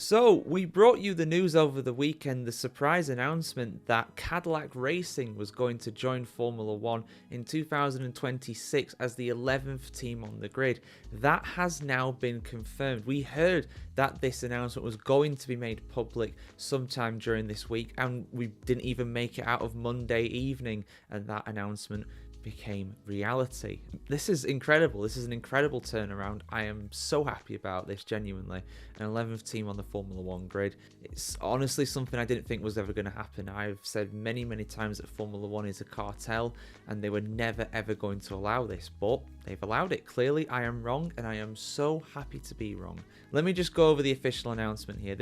So, we brought you the news over the weekend, the surprise announcement that Cadillac Racing was going to join Formula 1 in 2026 as the 11th team on the grid. That has now been confirmed. We heard that this announcement was going to be made public sometime during this week, and we didn't even make it out of Monday evening, and that announcement became reality. This is incredible. This is an incredible turnaround. I am so happy about this, genuinely. An 11th team on the Formula 1 grid. It's honestly something I didn't think was ever going to happen. I've said many times that Formula 1 is a cartel and they were never ever going to allow this, but they've allowed it. Clearly I am wrong, and I am so happy to be wrong. Let me just go over the official announcement here.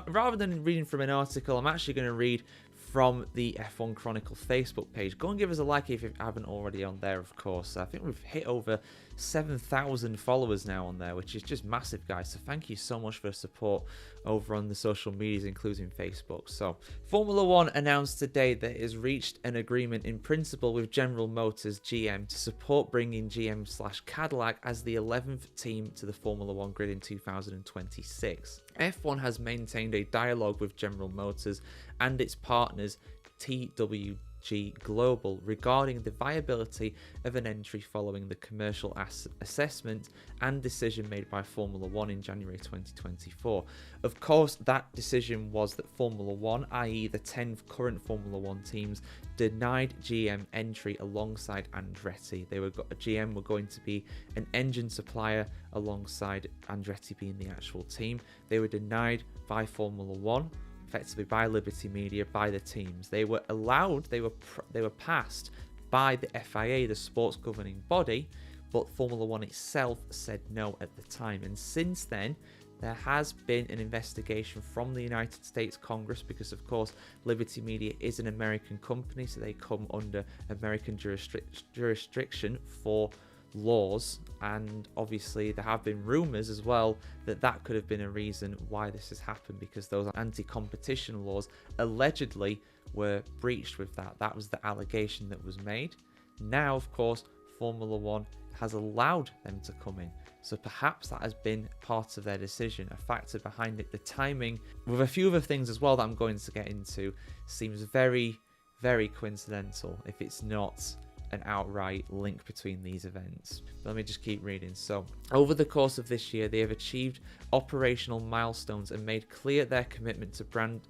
Rather than reading from an article, I'm actually going to read from the F1 Chronicle Facebook page. Go and give us a like if you haven't already on there, of course. I think we've hit over 7,000 followers now on there, which is just massive, guys. So thank you so much for the support over on the social medias, including Facebook. So Formula 1 announced today that it has reached an agreement in principle with General Motors GM to support bringing GM/Cadillac as the 11th team to the Formula 1 grid in 2026. F1 has maintained a dialogue with General Motors and its partners TWG Global regarding the viability of an entry following the commercial assessment and decision made by Formula 1 in January 2024. Of course, that decision was that Formula 1, i.e. the 10 current Formula 1 teams, denied GM entry alongside Andretti. GM were going to be an engine supplier alongside Andretti being the actual team. They were denied by Formula 1, effectively by Liberty Media, by the teams. They were allowed, they were passed by the FIA, the sports governing body, but Formula 1 itself said no at the time. And since then, there has been an investigation from the United States Congress because, of course, Liberty Media is an American company, so they come under American jurisdiction for laws, and obviously there have been rumors as well that could have been a reason why this has happened, because those anti-competition laws allegedly were breached with that. That was the allegation that was made. Now, of course, Formula 1 has allowed them to come in, so perhaps that has been part of their decision, a factor behind it. The timing, with a few other things as well that I'm going to get into, seems very coincidental if it's not an outright link between these events. But let me just keep reading. So, over the course of this year, they have achieved operational milestones and made clear their commitment to brand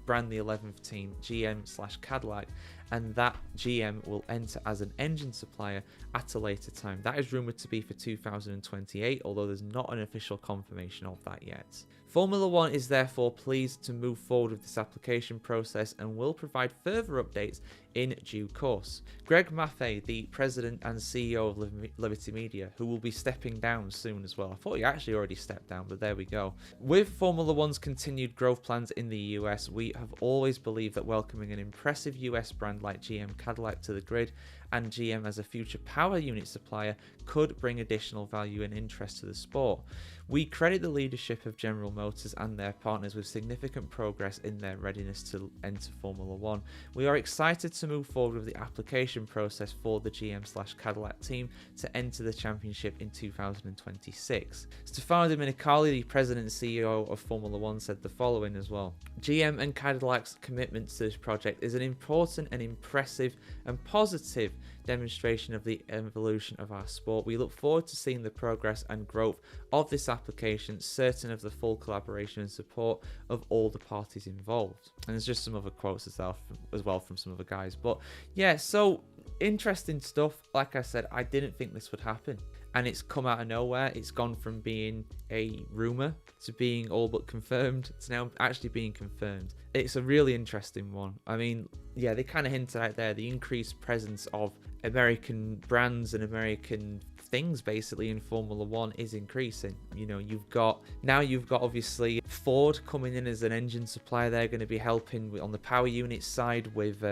the 11th team, GM/Cadillac, and that GM will enter as an engine supplier at a later time. That is rumoured to be for 2028, although there's not an official confirmation of that yet. Formula 1 is therefore pleased to move forward with this application process and will provide further updates in due course. Greg Maffei, the president and CEO of Liberty Media, who will be stepping down soon as well. I thought he actually already stepped down, but there we go. With Formula 1's continued growth plans in the US, we have always believed that welcoming an impressive US brand like GM Cadillac to the grid and GM as a future power unit supplier could bring additional value and interest to the sport. We credit the leadership of General Motors and their partners with significant progress in their readiness to enter Formula 1. We are excited to move forward with the application process for the GM/Cadillac team to enter the championship in 2026. Stefano Domenicali, the president and CEO of Formula 1, said the following as well. GM and Cadillac's commitment to this project is an important and impressive and positive demonstration of the evolution of our sport. We look forward to seeing the progress and growth of this application, certain of the full collaboration and support of all the parties involved. And there's just some other quotes as well from some other guys. But yeah, so interesting stuff. Like I said, I didn't think this would happen, and it's come out of nowhere. It's gone from being a rumor to being all but confirmed to now actually being confirmed. It's a really interesting one. I mean, yeah, they kind of hinted out there the increased presence of American brands and American things basically in Formula 1 is increasing. You know, you've got obviously Ford coming in as an engine supplier. They're going to be helping on the power unit side with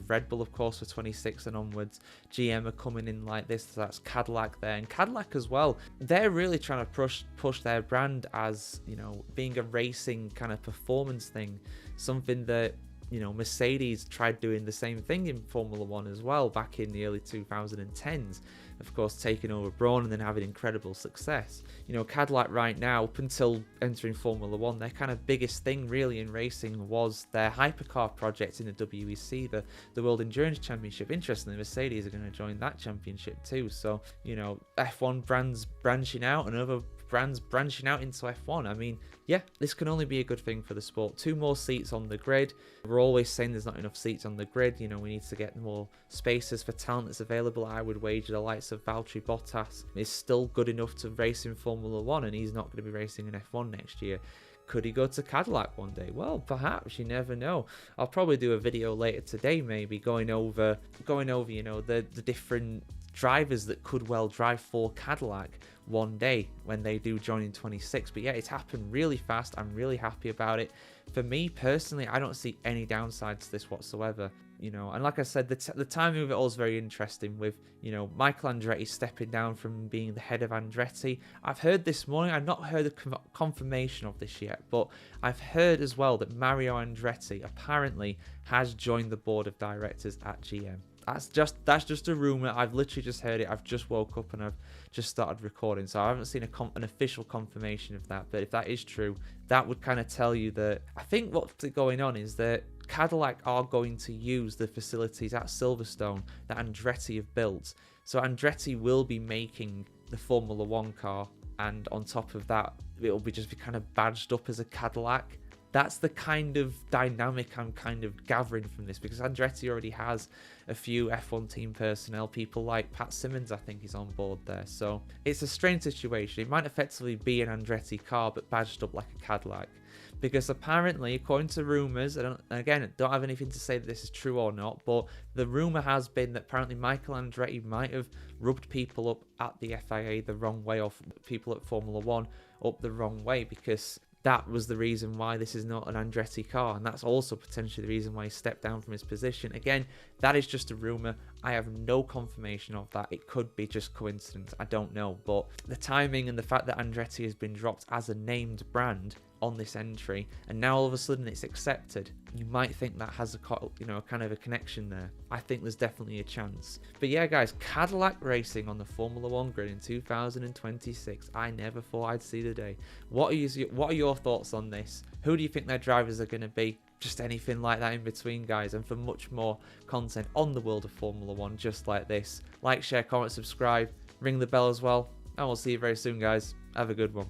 Red Bull, of course, for 26 and onwards. GM are coming in like this, so that's Cadillac there, and Cadillac as well. They're really trying to push their brand as, you know, being a racing kind of performance thing, something that You know, Mercedes tried doing the same thing in Formula 1 as well back in the early 2010s. Of course, taking over Brawn and then having incredible success. You know, Cadillac right now, up until entering Formula 1, their kind of biggest thing really in racing was their hypercar project in the WEC, the World Endurance Championship. Interestingly, Mercedes are going to join that championship too. So, you know, F1 brands branching out and other brands branching out into F1. I mean, yeah, this can only be a good thing for the sport. 2 more seats on the grid. We're always saying there's not enough seats on the grid. You know, we need to get more spaces for talent that's available. I would wager the likes of Valtteri Bottas is still good enough to race in Formula 1, and he's not going to be racing in F1 next year. Could he go to Cadillac one day? Well, perhaps, you never know. I'll probably do a video later today, maybe going over you know, the different drivers that could well drive for Cadillac one day when they do join in 26. But yeah, it's happened really fast. I'm really happy about it. For me personally, I don't see any downsides to this whatsoever. You know, and like I said, the timing of it all is very interesting with, you know, Michael Andretti stepping down from being the head of Andretti. I've heard this morning, I've not heard the confirmation of this yet, but I've heard as well that Mario Andretti apparently has joined the board of directors at GM. That's just a rumor. I've literally just heard it. I've just woke up and I've just started recording, so I haven't seen an official confirmation of that. But if that is true, that would kind of tell you that I think what's going on is that Cadillac are going to use the facilities at Silverstone that Andretti have built. So Andretti will be making the Formula 1 car, and on top of that, it'll be kind of badged up as a Cadillac. That's the kind of dynamic I'm kind of gathering from this, because Andretti already has a few F1 team personnel, people like Pat Simmons, I think, is on board there. So it's a strange situation. It might effectively be an Andretti car, but badged up like a Cadillac. Because apparently, according to rumours, and again, I don't have anything to say that this is true or not, but the rumour has been that apparently Michael Andretti might have rubbed people up at the FIA the wrong way, or people at Formula 1 up the wrong way, because that was the reason why this is not an Andretti car, and that's also potentially the reason why he stepped down from his position. Again, that is just a rumour. I have no confirmation of that. It could be just coincidence. I don't know. But the timing and the fact that Andretti has been dropped as a named brand on this entry, and now all of a sudden it's accepted, you might think that has a kind of a connection there. I think there's definitely a chance. But yeah, guys, Cadillac Racing on the Formula 1 grid in 2026. I never thought I'd see the day. What are your thoughts on this? Who do you think their drivers are going to be? Just anything like that in between, guys. And for much more content on the world of Formula 1 just like this, like, share, comment, subscribe, ring the bell as well, and we'll see you very soon, guys. Have a good one.